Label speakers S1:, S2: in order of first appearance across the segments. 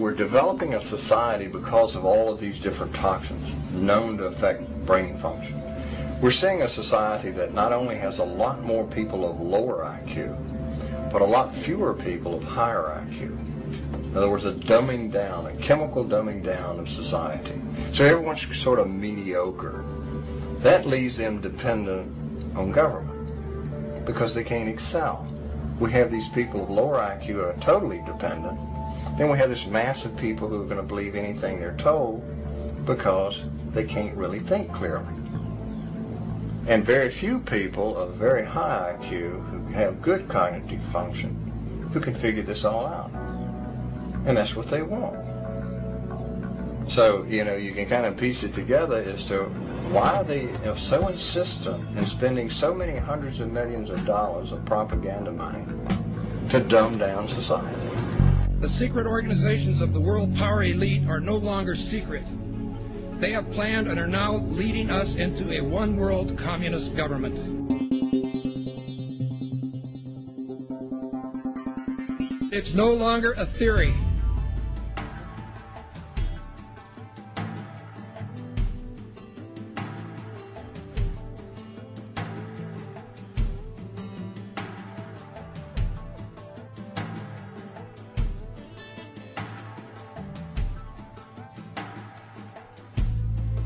S1: we're developing a society because of all of these different toxins known to affect brain function. We're seeing a society that not only has a lot more people of lower IQ, but a lot fewer people of higher IQ. In other words, a dumbing down, a chemical dumbing down of society. So everyone's sort of mediocre. That leaves them dependent on government because they can't excel. We have these people of lower IQ who are totally dependent. Then we have this mass of people who are going to believe anything they're told because they can't really think clearly. And very few people of very high IQ who have good cognitive function who can figure this all out. And that's what they want. So, you can kind of piece it together as to why they are so insistent in spending so many hundreds of millions of dollars of propaganda money to dumb down society.
S2: The secret organizations of the world power elite are no longer secret. They have planned and are now leading us into a one-world communist government. It's no longer a theory.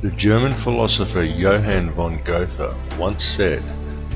S3: The German philosopher Johann von Goethe once said,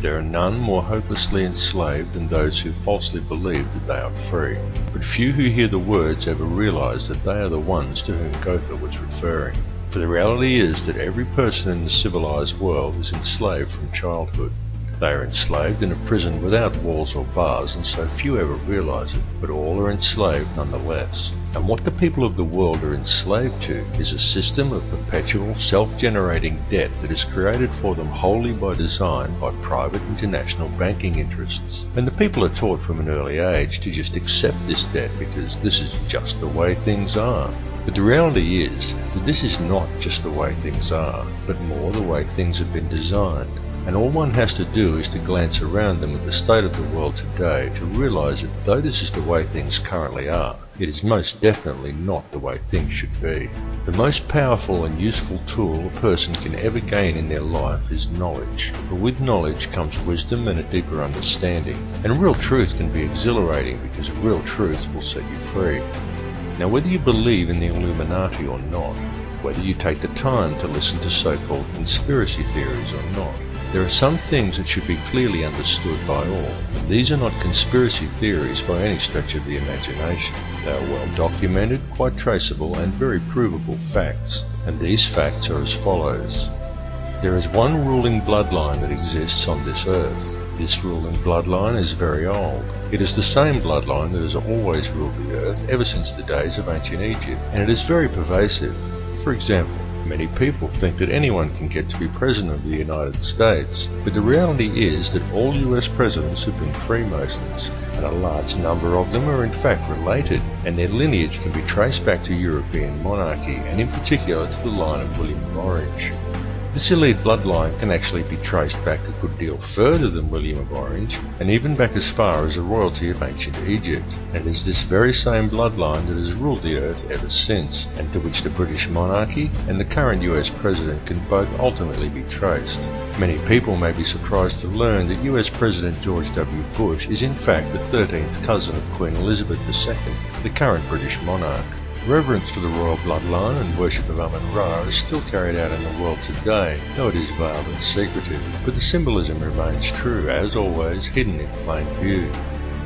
S3: "There are none more hopelessly enslaved than those who falsely believe that they are free." But few who hear the words ever realize that they are the ones to whom Goethe was referring. For the reality is that every person in the civilized world is enslaved from childhood. They are enslaved in a prison without walls or bars, and so few ever realize it, but all are enslaved nonetheless. And what the people of the world are enslaved to is a system of perpetual self-generating debt that is created for them wholly by design by private international banking interests. And the people are taught from an early age to just accept this debt because this is just the way things are. But the reality is that this is not just the way things are, but more the way things have been designed. And all one has to do is to glance around them at the state of the world today to realize that though this is the way things currently are, it is most definitely not the way things should be. The most powerful and useful tool a person can ever gain in their life is knowledge. For with knowledge comes wisdom and a deeper understanding. And real truth can be exhilarating because real truth will set you free. Now whether you believe in the Illuminati or not, whether you take the time to listen to so-called conspiracy theories or not, there are some things that should be clearly understood by all. These are not conspiracy theories by any stretch of the imagination. They are well documented, quite traceable, and very provable facts. And these facts are as follows. There is one ruling bloodline that exists on this earth. This ruling bloodline is very old. It is the same bloodline that has always ruled the earth ever since the days of ancient Egypt, and it is very pervasive. For example, many people think that anyone can get to be President of the United States, but the reality is that all US presidents have been Freemasons, and a large number of them are in fact related, and their lineage can be traced back to European monarchy, and in particular to the line of William of Orange. This elite bloodline can actually be traced back a good deal further than William of Orange, and even back as far as the royalty of ancient Egypt, and it is this very same bloodline that has ruled the earth ever since, and to which the British monarchy and the current US president can both ultimately be traced. Many people may be surprised to learn that US President George W. Bush is in fact the 13th cousin of Queen Elizabeth II, the current British monarch. Reverence for the royal bloodline and worship of Amun-Ra is still carried out in the world today, though it is veiled and secretive, but the symbolism remains true, as always, hidden in plain view.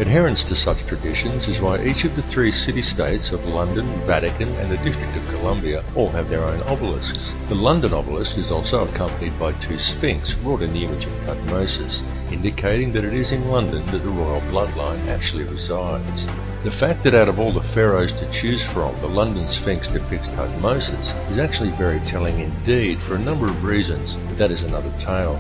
S3: Adherence to such traditions is why each of the three city-states of London, Vatican and the District of Columbia all have their own obelisks. The London obelisk is also accompanied by two sphinx wrought in the image of Thutmose, indicating that it is in London that the royal bloodline actually resides. The fact that out of all the pharaohs to choose from, the London Sphinx depicts Thutmose is actually very telling indeed for a number of reasons, but that is another tale.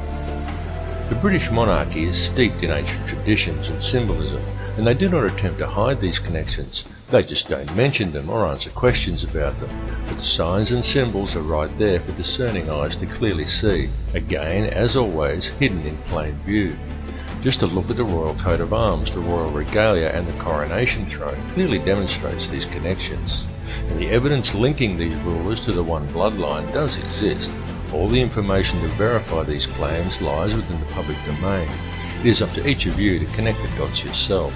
S3: The British monarchy is steeped in ancient traditions and symbolism, and they do not attempt to hide these connections. They just don't mention them or answer questions about them, but the signs and symbols are right there for discerning eyes to clearly see, again, as always, hidden in plain view. Just a look at the royal coat of arms, the royal regalia and the coronation throne clearly demonstrates these connections. and the evidence linking these rulers to the one bloodline does exist. All the information to verify these claims lies within the public domain. It is up to each of you to connect the dots yourself.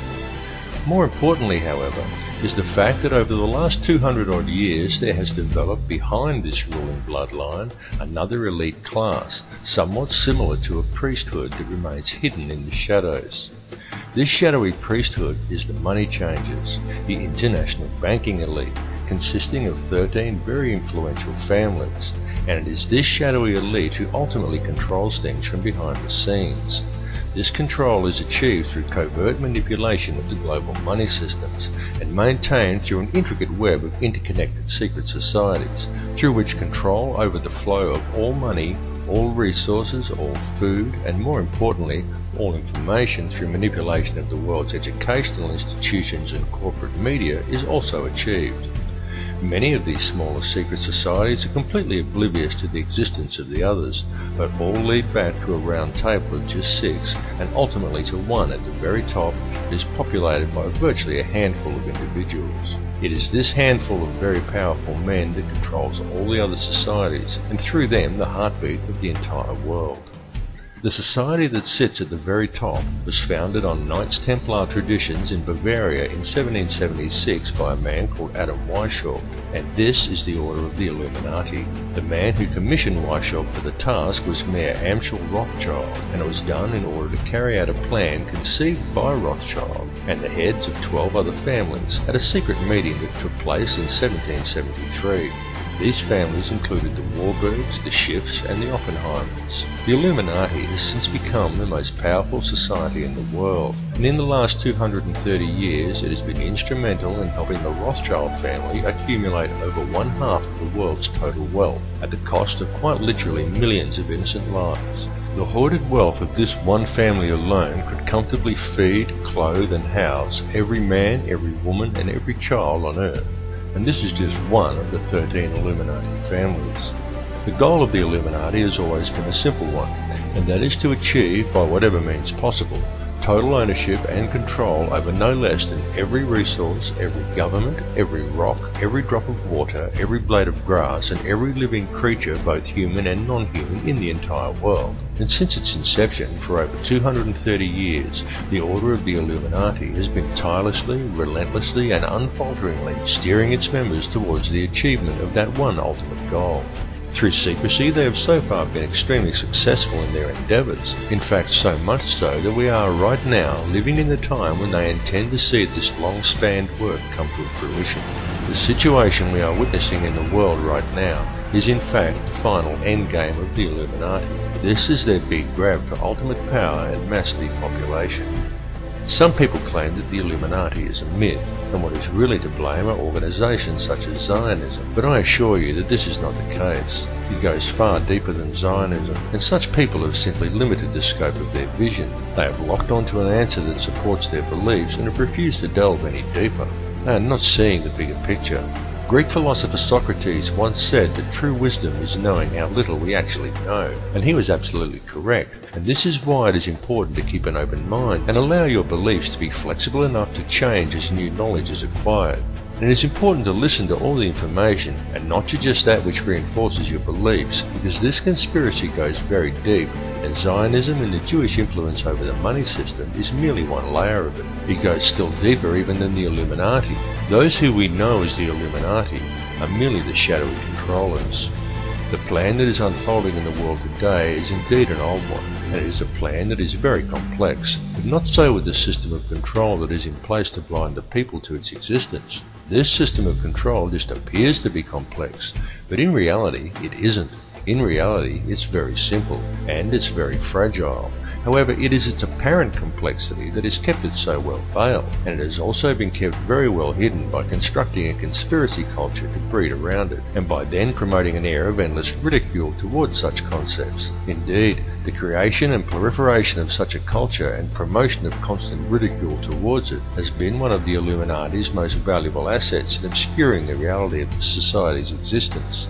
S3: More importantly, however, is the fact that over the last 200 odd years there has developed behind this ruling bloodline another elite class, somewhat similar to a priesthood that remains hidden in the shadows. This shadowy priesthood is the money changers, the international banking elite, consisting of 13 very influential families, and it is this shadowy elite who ultimately controls things from behind the scenes. This control is achieved through covert manipulation of the global money systems and maintained through an intricate web of interconnected secret societies, through which control over the flow of all money, all resources, all food, and more importantly, all information through manipulation of the world's educational institutions and corporate media is also achieved. Many of these smaller secret societies are completely oblivious to the existence of the others, but all lead back to a round table of just 6 and ultimately to one at the very top that is populated by virtually a handful of individuals. It is this handful of very powerful men that controls all the other societies, and through them the heartbeat of the entire world. The society that sits at the very top was founded on Knights Templar traditions in Bavaria in 1776 by a man called Adam Weishaupt, and this is the Order of the Illuminati. The man who commissioned Weishaupt for the task was Mayor Amschel Rothschild, and it was done in order to carry out a plan conceived by Rothschild and the heads of 12 other families at a secret meeting that took place in 1773. These families included the Warburgs, the Schiffs, and the Oppenheimers. The Illuminati has since become the most powerful society in the world, and in the last 230 years it has been instrumental in helping the Rothschild family accumulate over 1/2 of the world's total wealth, at the cost of quite literally millions of innocent lives. The hoarded wealth of this one family alone could comfortably feed, clothe, and house every man, every woman, and every child on Earth. And this is just one of the 13 Illuminati families. The goal of the Illuminati has always been a simple one, and that is to achieve, by whatever means possible, total ownership and control over no less than every resource, every government, every rock, every drop of water, every blade of grass, and every living creature, both human and non-human, in the entire world. And since its inception, for over 230 years, the Order of the Illuminati has been tirelessly, relentlessly, and unfalteringly steering its members towards the achievement of that one ultimate goal. Through secrecy, they have so far been extremely successful in their endeavours. In fact, so much so that we are right now living in the time when they intend to see this long-spanned work come to fruition. The situation we are witnessing in the world right now is in fact the final endgame of the Illuminati. This is their big grab for ultimate power and mass depopulation. Some people claim that the Illuminati is a myth, and what is really to blame are organizations such as Zionism, but I assure you that this is not the case. It goes far deeper than Zionism, and such people have simply limited the scope of their vision. They have locked onto an answer that supports their beliefs and have refused to delve any deeper. They are not seeing the bigger picture. Greek philosopher Socrates once said that true wisdom is knowing how little we actually know, and he was absolutely correct, and this is why it is important to keep an open mind and allow your beliefs to be flexible enough to change as new knowledge is acquired. And it is important to listen to all the information and not to just that which reinforces your beliefs, because this conspiracy goes very deep, and Zionism and the Jewish influence over the money system is merely one layer of it. It goes still deeper even than the Illuminati. Those who we know as the Illuminati are merely the shadowy controllers. The plan that is unfolding in the world today is indeed an old one, and it is a plan that is very complex, but not so with the system of control that is in place to blind the people to its existence. This system of control just appears to be complex, but in reality it isn't. In reality, it's very simple, and it's very fragile. However, it is its apparent complexity that has kept it so well veiled, and it has also been kept very well hidden by constructing a conspiracy culture to breed around it, and by then promoting an air of endless ridicule towards such concepts. Indeed, the creation and proliferation of such a culture and promotion of constant ridicule towards it has been one of the Illuminati's most valuable assets in obscuring the reality of the society's existence.